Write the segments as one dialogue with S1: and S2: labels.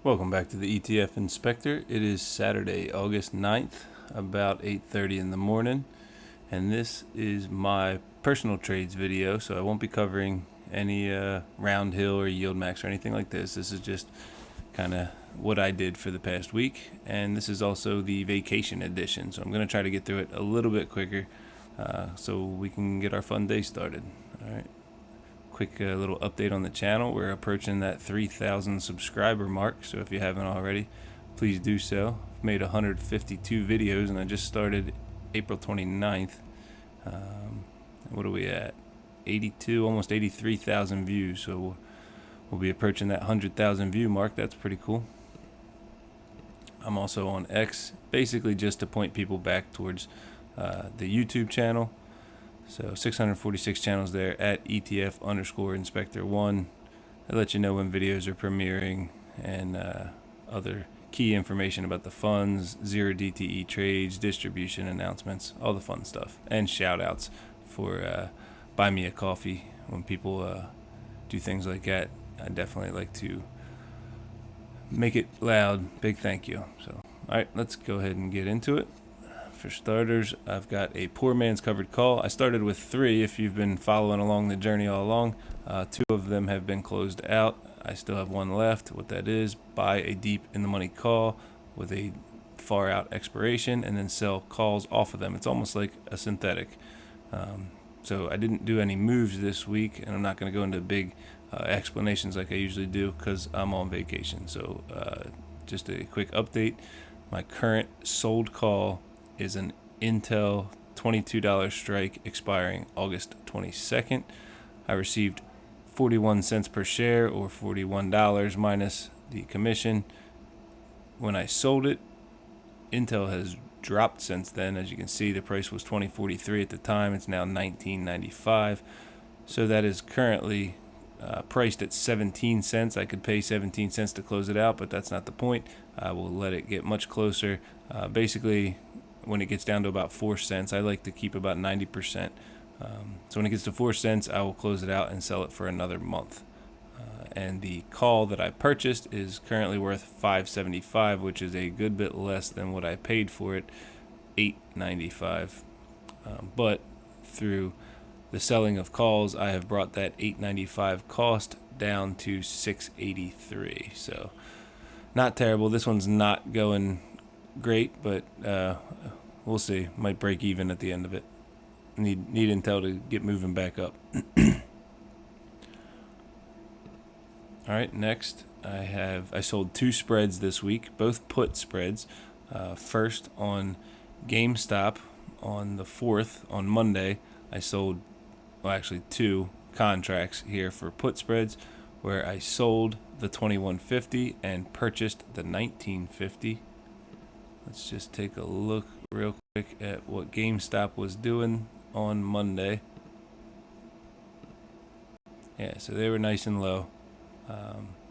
S1: Welcome back to the ETF Inspector. It is Saturday, August 9th, about 8:30 in the morning, and this is my personal trades video, so I won't be covering any round hill or yield max or anything like this. This is just kind of what I did for the past week, and this is also the vacation edition, so I'm going to try to get through it a little bit quicker so we can get our fun day started. All right. Quick little update on the channel. We're approaching that 3,000 subscriber mark, so if you haven't already, please do so. I've made 152 videos and I just started April 29th. What are we at? 82, almost 83,000 views, so we'll be approaching that 100,000 view mark. That's pretty cool. I'm also on X, basically just to point people back towards the YouTube channel. So 646 channels there at ETF_Inspector1. I let you know when videos are premiering and other key information about the funds, 0 DTE trades, distribution announcements, all the fun stuff, and shout outs for buy me a coffee when people do things like that. I definitely like to make it loud. Big thank you. So, all right, let's go ahead and get into it. For starters, I've got a poor man's covered call. I started with 3 if you've been following along the journey all along. 2 of them have been closed out. I still have 1 left. What that is, buy a deep in the money call with a far out expiration and then sell calls off of them. It's almost like a synthetic. So I didn't do any moves this week, and I'm not going to go into big explanations like I usually do because I'm on vacation. So just a quick update. My current sold call is an Intel $22 strike expiring August 22nd. I received 41 cents per share, or $41 minus the commission. When I sold it, Intel has dropped since then. As you can see, the price was $20.43 at the time. It's now $19.95. So that is currently priced at 17 cents. I could pay 17 cents to close it out, but that's not the point. I will let it get much closer. Basically, when it gets down to about 4 cents, I like to keep about 90%. So when it gets to 4 cents, I will close it out and sell it for another month. And the call that I purchased is currently worth $5.75, which is a good bit less than what I paid for it, $8.95. But through the selling of calls, I have brought that $8.95 cost down to $6.83. So not terrible. This one's not going great, but we'll see. Might break even at the end of it. Need Intel to get moving back up. All right, next I sold 2 spreads this week, both put spreads. First on GameStop on the 4th, on Monday, I sold, well, actually 2 contracts here for put spreads, where I sold the 21.50 and purchased the 19.50. Let's just take a look real quick at what GameStop was doing on Monday. Yeah, so they were nice and low.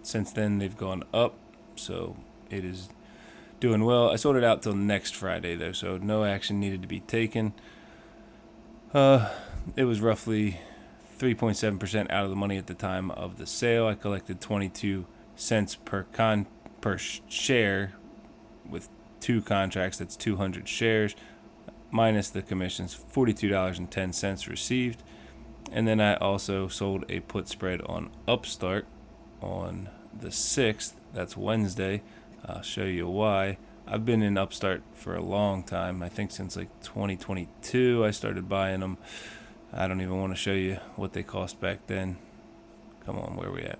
S1: Since then, they've gone up, so it is doing well. I sold it out till next Friday, though, so no action needed to be taken. It was roughly 3.7% out of the money at the time of the sale. I collected 22 cents per share with 2 contracts. That's 200 shares minus the commissions, $42.10 received. And then I also sold a put spread on Upstart on the 6th. That's Wednesday. I'll show you why. I've been in Upstart for a long time. I think since like 2022 I started buying them. I don't even want to show you what they cost back then. Come on, where are we at?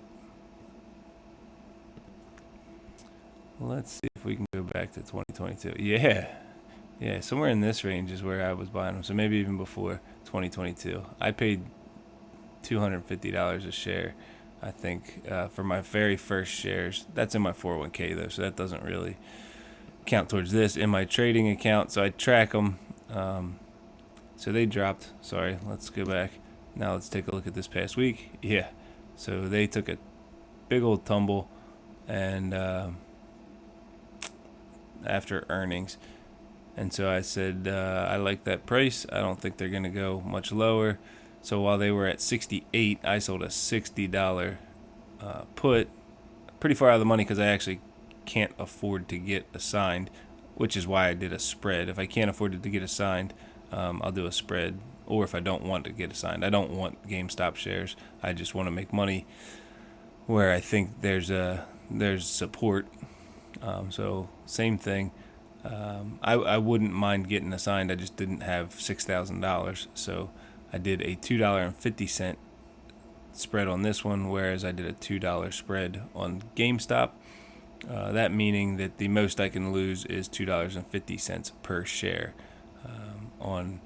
S1: Let's see if we can go back to 2022. Yeah, somewhere in this range is where I was buying them. So maybe even before 2022. I paid $250 a share, I think, for my very first shares. That's in my 401k though, so that doesn't really count towards this. In my trading account, so I track them. So they dropped. Sorry, let's go back. Now let's take a look at this past week. Yeah, so they took a big old tumble, and after earnings. And so I said, I like that price. I don't think they're going to go much lower. So while they were at 68, I sold a $60 put, pretty far out of the money because I actually can't afford to get assigned, which is why I did a spread. If I can't afford it to get assigned, I'll do a spread. Or if I don't want to get assigned, I don't want GameStop shares. I just want to make money where I think there's support. So same thing. I wouldn't mind getting assigned. I just didn't have $6,000, so I did a $2.50 spread on this one, whereas I did a $2 spread on GameStop. That meaning that the most I can lose is $2.50 per share. On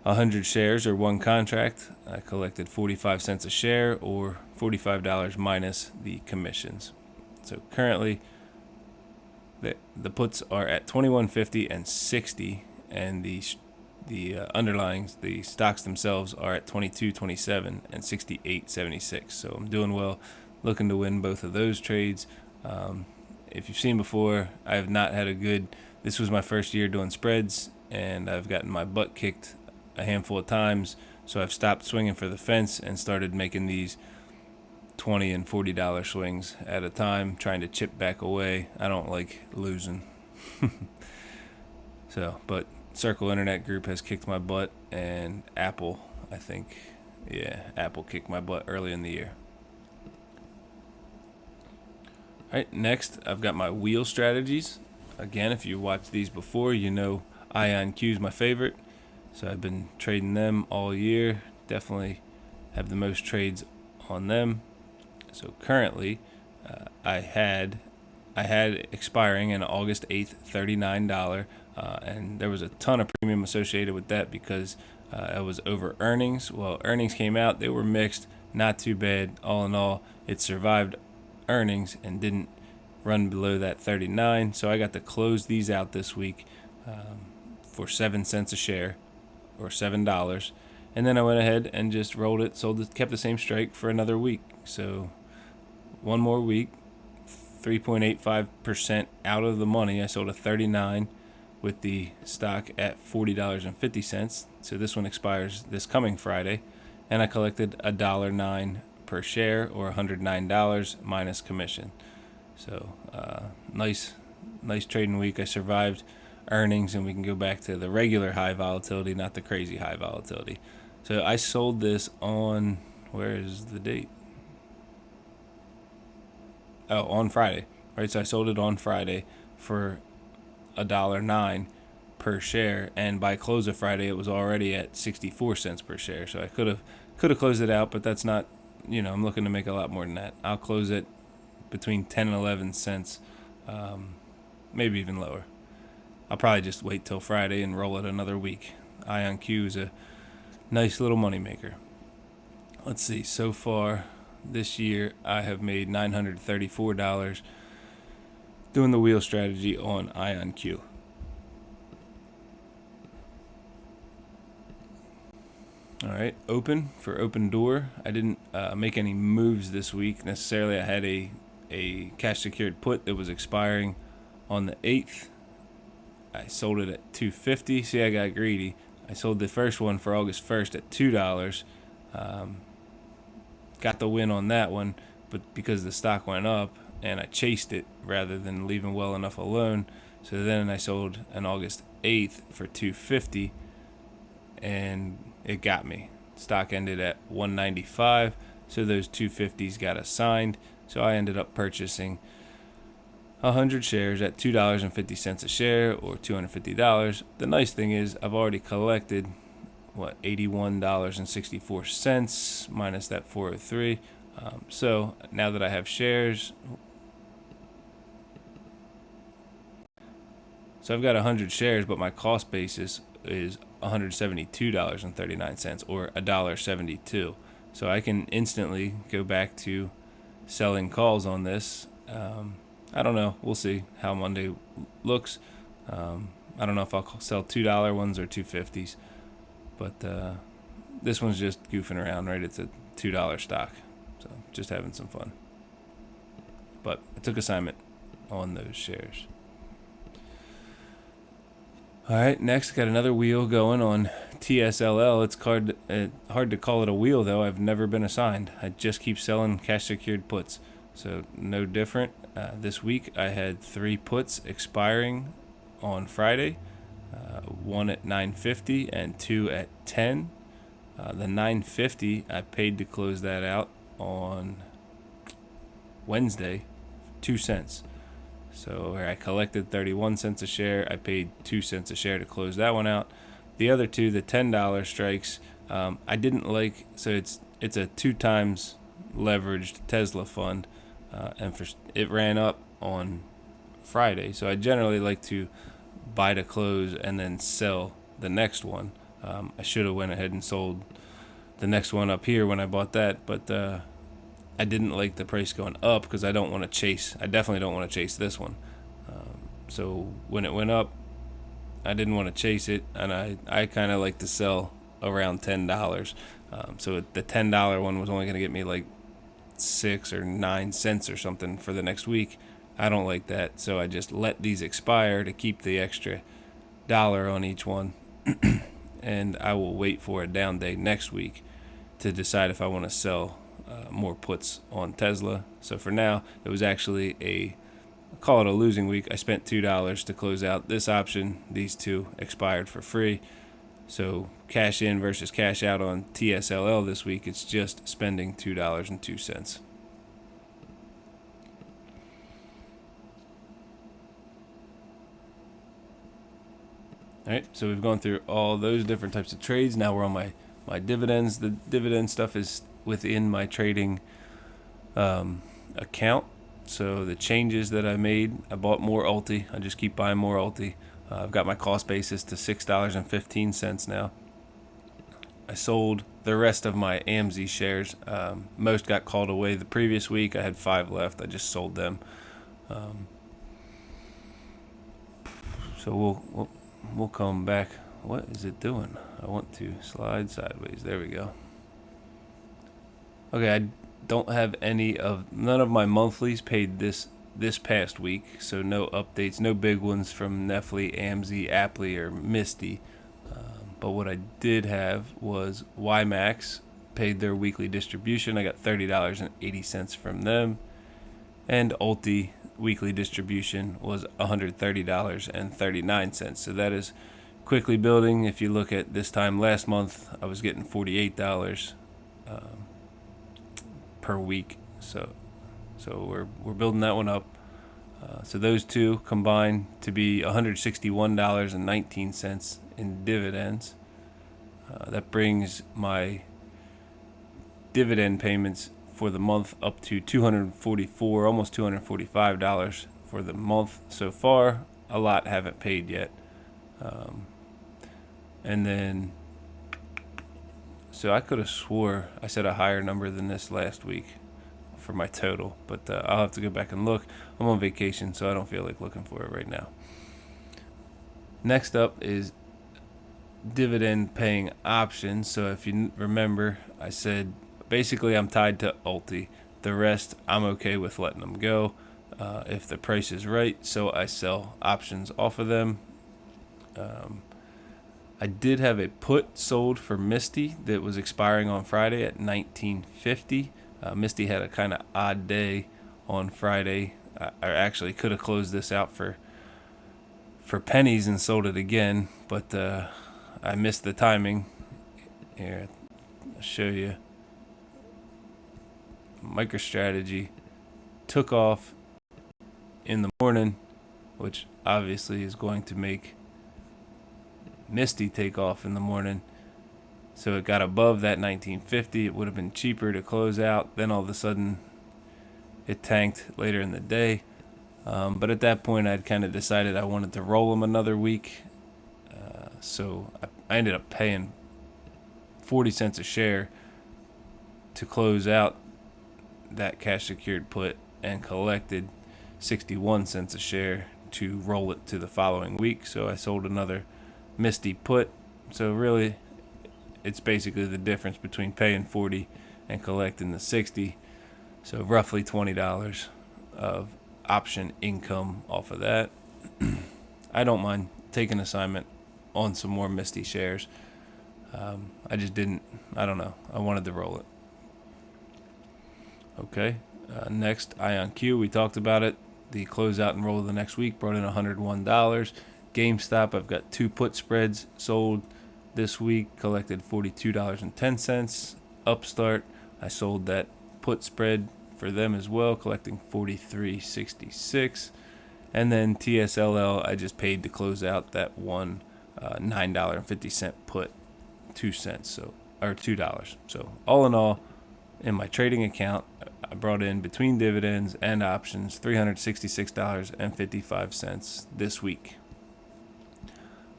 S1: 100 shares or one contract, I collected 45 cents a share, or $45 minus the commissions. So currently, the puts are at 21.50 and 60, and the underlyings, the stocks themselves, are at 22.27 and 68.76. So I'm doing well, looking to win both of those trades. If you've seen before, I have not had a good. This was my first year doing spreads, and I've gotten my butt kicked a handful of times. So I've stopped swinging for the fence and started making these $20 and $40 swings at a time, trying to chip back away. I don't like losing. So, but Circle Internet Group has kicked my butt, and Apple, I think, Apple kicked my butt early in the year. All right, next I've got my wheel strategies. Again, if you watched these before, you know IonQ is my favorite. So I've been trading them all year. Definitely have the most trades on them. So currently, I had expiring in August 8th, $39, and there was a ton of premium associated with that because it was over earnings. Well, earnings came out, they were mixed, not too bad. All in all, it survived earnings and didn't run below that 39. So I got to close these out this week for 7 cents a share, or $7. And then I went ahead and just rolled it, sold it, kept the same strike for another week. So one more week, 3.85% out of the money. I sold a 39 with the stock at $40.50. So this one expires this coming Friday, and I collected $1.09 per share, or $109 minus commission. So nice trading week. I survived earnings, and we can go back to the regular high volatility, not the crazy high volatility. So I sold this on, where is the date? Oh, on Friday, right? So I sold it on Friday for $1.09 per share, and by close of Friday, it was already at 64 cents per share. So I could have closed it out, but that's not, I'm looking to make a lot more than that. I'll close it between 10 and 11 cents, maybe even lower. I'll probably just wait till Friday and roll it another week. IonQ is a nice little money maker. Let's see, so far this year I have made $934 doing the wheel strategy on IonQ. All right, for Opendoor, I didn't make any moves this week necessarily. I had a cash secured put that was expiring on the 8th. I sold it at $2.50. See, I got greedy. I sold the first one for August 1st at $2. Got the win on that one, but because the stock went up and I chased it rather than leaving well enough alone, so then I sold on August 8th for $2.50, and it got me. Stock ended at $195, so those $2.50s got assigned. So I ended up purchasing 100 shares at $2.50 a share, or $250. The nice thing is I've already collected $81.64 minus that 403. So now that I have shares, so I've got 100 shares, but my cost basis is $172.39, or $1.72. So I can instantly go back to selling calls on this. I don't know. We'll see how Monday looks. I don't know if I'll sell $2 ones or $2.50s, but this one's just goofing around, right? It's a $2 stock, so just having some fun. But I took assignment on those shares. All right, next got another wheel going on TSLL. It's hard to call it a wheel, though. I've never been assigned. I just keep selling cash secured puts. So no different. This week I had 3 puts expiring on Friday, one at 9.50 and 2 at 10. The 9.50 I paid to close that out on Wednesday, 2 cents. So where I collected 31 cents a share, I paid 2 cents a share to close that one out. The other two, the $10 strikes, I didn't like. So it's a 2 times leveraged Tesla fund, and it ran up on Friday. So I generally like to buy to close and then sell the next one. I should have went ahead and sold the next one up here when I bought that, but I didn't like the price going up because I don't want to chase. I definitely don't want to chase this one. So when it went up, I didn't want to chase it, and I kind of like to sell around $10. So the $10 one was only going to get me like 6 or 9 cents or something for the next week. I don't like that, so I just let these expire to keep the extra dollar on each one, and I will wait for a down day next week to decide if I want to sell more puts on Tesla. So for now, it was actually call it a losing week. I spent $2 to close out this option. These two expired for free. So cash in versus cash out on TSLL this week, it's just spending $2.02. All right, so we've gone through all those different types of trades. Now we're on my dividends. The dividend stuff is within my trading account. So the changes that I made, I bought more Ulti. I just keep buying more Ulti. I've got my cost basis to $6.15 now. I sold the rest of my AMZ shares. Most got called away the previous week. I had 5 left. I just sold them. So we'll come back. What is it doing? I want to slide sideways. There we go. Okay, I don't have none of my monthlies paid this past week, so no updates, no big ones from Nefli, AMZ, Aptly, or Misty. But what I did have was YMAX paid their weekly distribution. I got $30.80 from them, and Ulti weekly distribution was $130.39. So that is quickly building. If you look at this time last month, I was getting $48 per week. So we're building that one up. So those two combine to be $161.19 in dividends. That brings my dividend payments for the month up to $244, almost $245 for the month so far. A lot haven't paid yet. And then, so I could have swore I said a higher number than this last week for my total, but I'll have to go back and look. I'm on vacation, so I don't feel like looking for it right now. Next up is dividend paying options. So if you remember, I said basically I'm tied to Ulti. The rest I'm okay with letting them go if the price is right, so I sell options off of them. I did have a put sold for Misty that was expiring on Friday at $19.50. Misty had a kind of odd day on Friday. I actually could have closed this out for pennies and sold it again, but I missed the timing. Here, I'll show you. MicroStrategy took off in the morning, which obviously is going to make Misty take off in the morning. So it got above that $19.50. It would have been cheaper to close out. Then all of a sudden it tanked later in the day. But at that point I'd kind of decided I wanted to roll them another week. So I ended up paying 40 cents a share to close out that cash secured put, and collected 61 cents a share to roll it to the following week. So I sold another Misty put. So really it's basically the difference between paying 40 and collecting the 60. So roughly $20 of option income off of that. I don't mind taking assignment on some more Misty shares. I just didn't, I don't know. I wanted to roll it. Okay. Next, IonQ, we talked about it. The closeout and roll of the next week brought in $101. GameStop, I've got 2 put spreads sold this week, collected $42.10. Upstart, I sold that put spread for them as well, collecting $43.66. And then TSLL, I just paid to close out that one $9.50 put, 2 cents, so or $2. So all in all, in my trading account, I brought in between dividends and options $366.55 this week.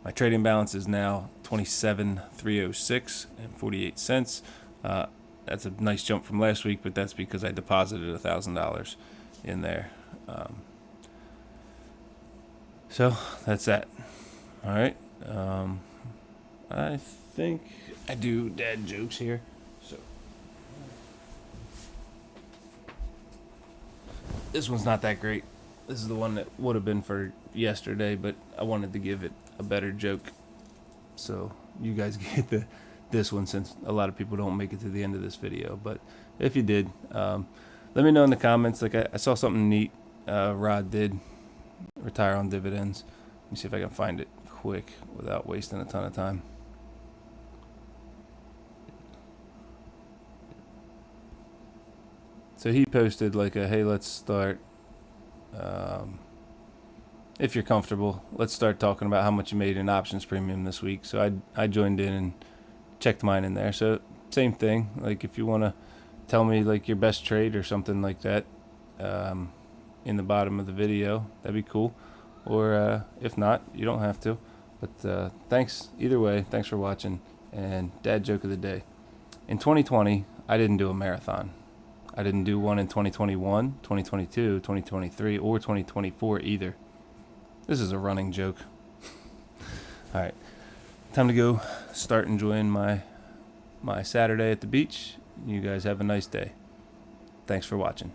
S1: My trading balance is now $27,306.48. That's a nice jump from last week, but that's because I deposited $1,000 in there. So that's that. All right. I think I do dad jokes here. So this one's not that great. This is the one that would have been for yesterday, but I wanted to give it a better joke, so you guys get this one, since a lot of people don't make it to the end of this video. But if you did, let me know in the comments. Like I saw something neat Rod did, retire on dividends. Let me see if I can find it quick without wasting a ton of time. So he posted like a, hey, let's start, if you're comfortable, let's start talking about how much you made in options premium this week. So I joined in and checked mine in there. So same thing, like if you want to tell me like your best trade or something like that in the bottom of the video, that'd be cool. Or if not, you don't have to. But thanks either way. Thanks for watching. And dad joke of the day. In 2020, I didn't do a marathon. I didn't do one in 2021, 2022, 2023, or 2024 either. This is a running joke. All right, time to go start enjoying my Saturday at the beach. You guys have a nice day. Thanks for watching.